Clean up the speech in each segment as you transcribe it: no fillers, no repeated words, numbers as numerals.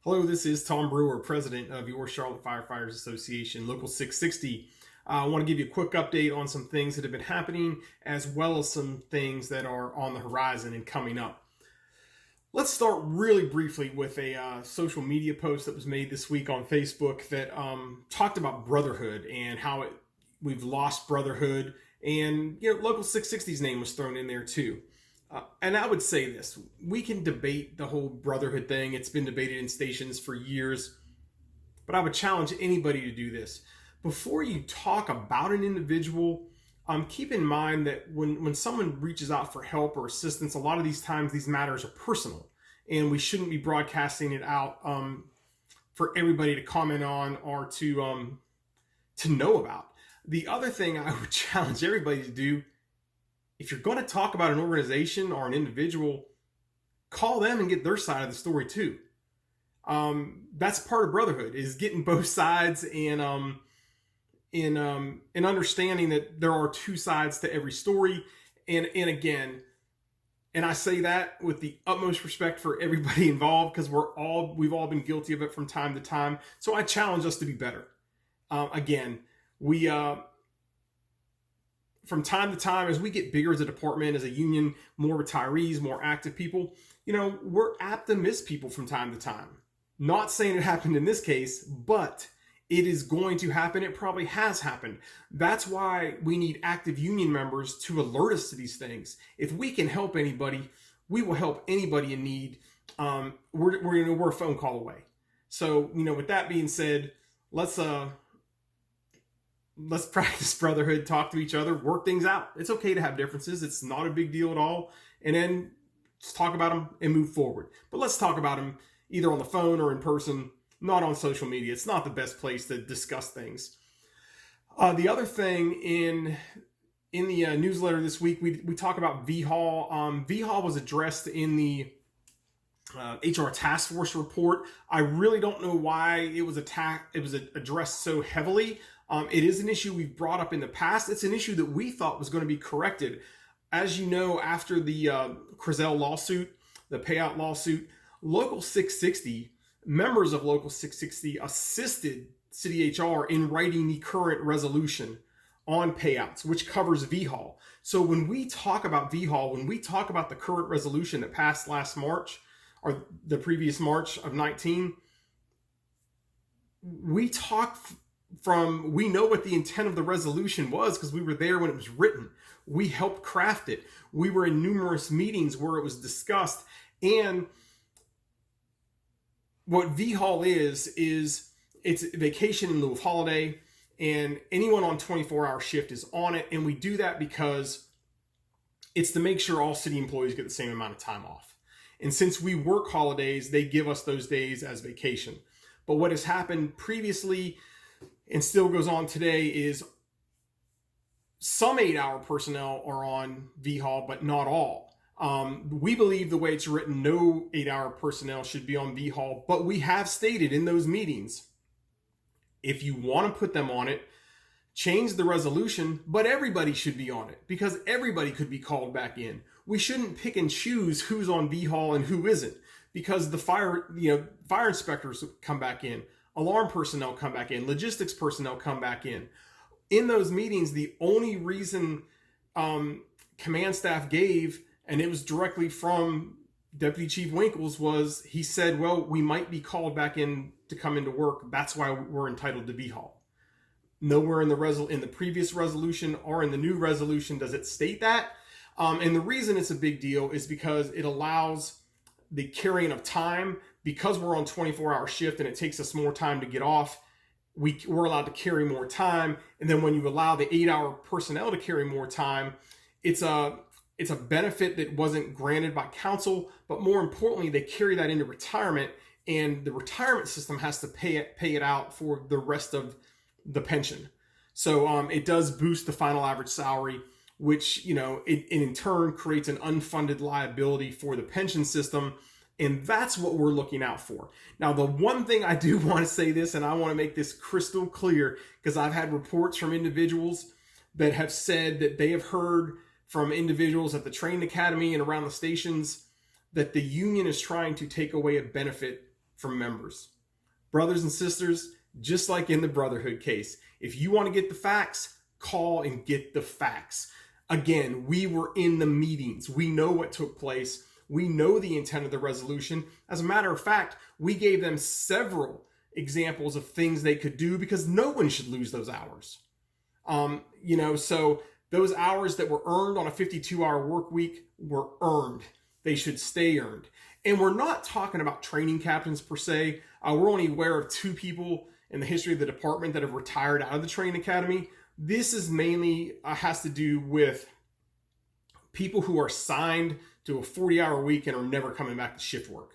Hello, this is Tom Brewer, President of your Charlotte Firefighters Association, Local 660. I want to give you a quick update on some things that have been happening, as well as some things that are on the horizon and coming up. Let's start really briefly with a social media post that was made this week on Facebook that talked about brotherhood and how we've lost brotherhood, and Local 660's name was thrown in there too. And I would say this, we can debate the whole brotherhood thing. It's been debated in stations for years, but I would challenge anybody to do this. Before you talk about an individual, keep in mind that when someone reaches out for help or assistance, a lot of these times these matters are personal, and we shouldn't be broadcasting it out for everybody to comment on or to know about. The other thing I would challenge everybody to do, if you're going to talk about an organization or an individual, call them and get their side of the story too. That's part of brotherhood, is getting both sides and understanding that there are two sides to every story. And again, and I say that with the utmost respect for everybody involved, because we've all been guilty of it from time to time. So I challenge us to be better. Again, we from time to time, as we get bigger as a department, as a union, more retirees, more active people, we're apt to miss people from time to time. Not saying it happened in this case, but it is going to happen. It probably has happened. That's why we need active union members to alert us to these things. If we can help anybody, we will help anybody in need. We're a phone call away. So, with that being said, let's practice brotherhood, talk to each other, work things out. It's okay to have differences. It's not a big deal at all. And then just talk about them and move forward. But let's talk about them either on the phone or in person, not on social media. It's not the best place to discuss things. The other thing in the newsletter this week, we talk about VHall. VHall was addressed in the HR task force report. I really don't know why it was addressed so heavily. It is an issue we've brought up in the past. It's an issue that we thought was going to be corrected. As you know, after the Crizel lawsuit, the payout lawsuit, Local 660, members of Local 660 assisted City HR in writing the current resolution on payouts, which covers VHall. So when we talk about VHall, when we talk about the current resolution that passed last March, or the previous March of 19, we know what the intent of the resolution was because we were there when it was written. We helped craft it. We were in numerous meetings where it was discussed. And what VHall is it's vacation in lieu of holiday, and anyone on 24-hour shift is on it. And we do that because it's to make sure all city employees get the same amount of time off. And since we work holidays, they give us those days as vacation. But what has happened previously and still goes on today is some 8-hour personnel are on VHall, but not all. We believe the way it's written, no 8-hour personnel should be on VHall, but we have stated in those meetings, if you want to put them on it, change the resolution, but everybody should be on it because everybody could be called back in. We shouldn't pick and choose who's on VHall and who isn't, because the fire inspectors come back in, alarm personnel come back in, logistics personnel come back in. In those meetings, the only reason command staff gave, and it was directly from Deputy Chief Winkles, was he said, well, we might be called back in to come into work. That's why we're entitled to VHall. Nowhere in the previous resolution or in the new resolution does it state that. And the reason it's a big deal is because it allows the carrying of time. Because we're on 24-hour shift and it takes us more time to get off, we're allowed to carry more time. And then when you allow the 8-hour personnel to carry more time, it's a benefit that wasn't granted by council, but more importantly, they carry that into retirement, and the retirement system has to pay it out for the rest of the pension. So it does boost the final average salary, which it in turn creates an unfunded liability for the pension system. And that's what we're looking out for. Now, the one thing I do want to say this, and I want to make this crystal clear, because I've had reports from individuals that have said that they have heard from individuals at the training academy and around the stations that the union is trying to take away a benefit from members. Brothers and sisters, just like in the Brotherhood case, if you want to get the facts, call and get the facts. Again, we were in the meetings. We know what took place. We know the intent of the resolution. As a matter of fact, we gave them several examples of things they could do because no one should lose those hours. So those hours that were earned on a 52-hour work week were earned. They should stay earned. And we're not talking about training captains per se. We're only aware of 2 people in the history of the department that have retired out of the training academy. This is mainly has to do with people who are signed to a 40-hour week and are never coming back to shift work.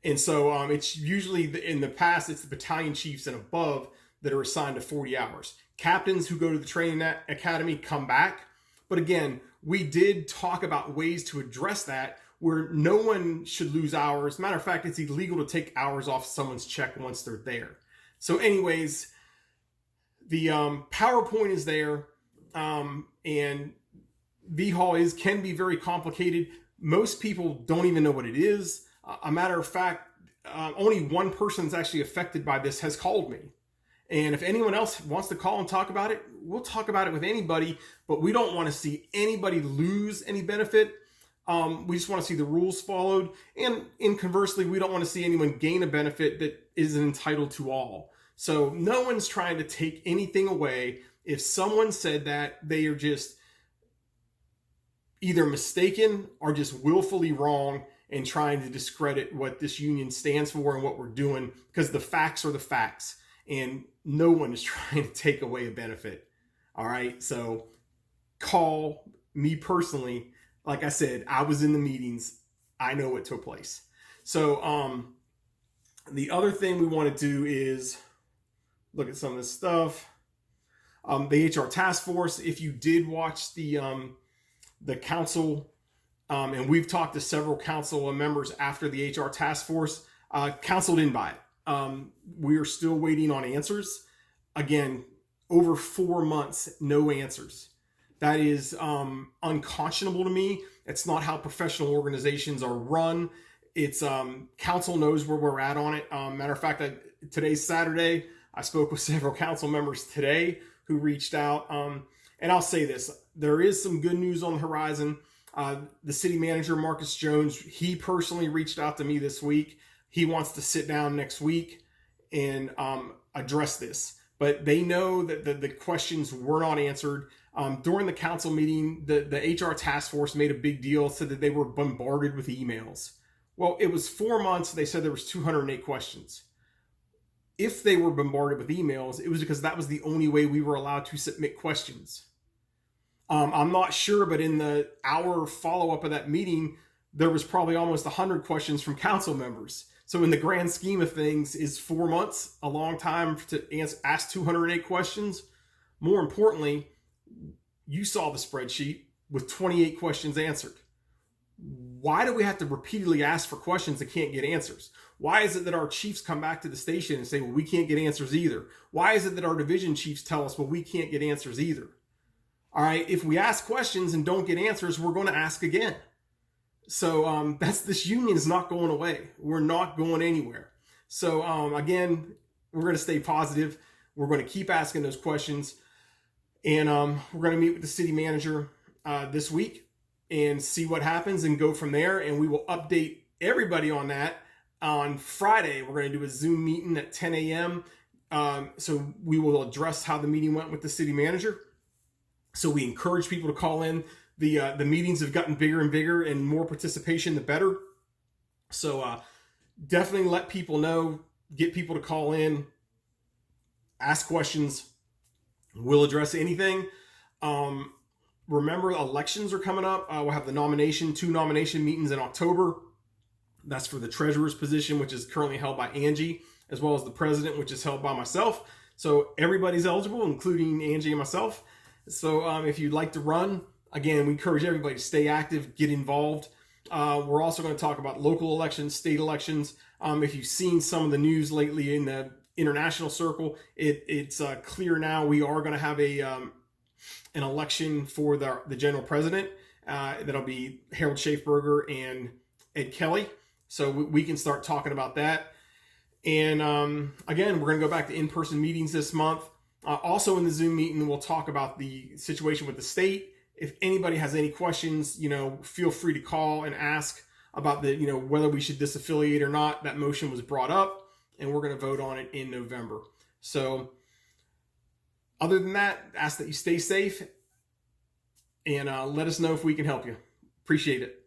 And so it's usually, in the past, it's the battalion chiefs and above that are assigned to 40 hours. Captains who go to the training academy come back. But again, we did talk about ways to address that where no one should lose hours. Matter of fact, it's illegal to take hours off someone's check once they're there. So anyways, the PowerPoint is there, and VHall can be very complicated. Most people don't even know what it is. A matter of fact, only one person that's actually affected by this has called me. And if anyone else wants to call and talk about it, we'll talk about it with anybody, but we don't want to see anybody lose any benefit. We just want to see the rules followed. And conversely, we don't want to see anyone gain a benefit that isn't entitled to all. So no one's trying to take anything away. If someone said that, they are just either mistaken or just willfully wrong and trying to discredit what this union stands for and what we're doing, because the facts are the facts and no one is trying to take away a benefit. All right. So call me personally. Like I said, I was in the meetings. I know what took place. So the other thing we want to do is look at some of this stuff. The HR task force, if you did watch the council, and we've talked to several council members after the HR task force, council didn't buy it. We are still waiting on answers. Again, over 4 months, no answers. That is unconscionable to me. It's not how professional organizations are run. It's council knows where we're at on it. Matter of fact, today's Saturday. I spoke with several council members today who reached out. And I'll say this, there is some good news on the horizon. The city manager, Marcus Jones, he personally reached out to me this week. He wants to sit down next week and address this. But they know that the questions were not answered. During the council meeting, the HR task force made a big deal, said that they were bombarded with emails. Well, it was 4 months. They said there was 208 questions. If they were bombarded with emails, it was because that was the only way we were allowed to submit questions. I'm not sure, but in the hour follow-up of that meeting, there was probably almost 100 questions from council members. So in the grand scheme of things, is 4 months a long time to ask 208 questions? More importantly, you saw the spreadsheet with 28 questions answered. Why do we have to repeatedly ask for questions that can't get answers? Why is it that our chiefs come back to the station and say, well, we can't get answers either? Why is it that our division chiefs tell us, well, we can't get answers either? All right, if we ask questions and don't get answers, we're going to ask again. So this union is not going away. We're not going anywhere. So again, we're going to stay positive. We're going to keep asking those questions. And we're going to meet with the city manager this week and see what happens and go from there. And we will update everybody on that. On Friday, we're going to do a Zoom meeting at 10 a.m. So we will address how the meeting went with the city manager. So we encourage people to call in. The meetings have gotten bigger and bigger, and more participation, the better. So definitely let people know, get people to call in, ask questions. We'll address anything. Remember, elections are coming up. We'll have two nomination meetings in October. That's for the treasurer's position, which is currently held by Angie, as well as the president, which is held by myself. So everybody's eligible, including Angie and myself. So if you'd like to run, again, we encourage everybody to stay active, get involved. We're also going to talk about local elections, state elections. If you've seen some of the news lately in the international circle, it's clear now we are going to have an election for the general president. That'll be Harold Schaefberger and Ed Kelly. So we can start talking about that. And again, we're going to go back to in-person meetings this month. Also in the Zoom meeting, we'll talk about the situation with the state. If anybody has any questions, feel free to call and ask about the, whether we should disaffiliate or not. That motion was brought up, and we're going to vote on it in November. So other than that, ask that you stay safe and let us know if we can help you. Appreciate it.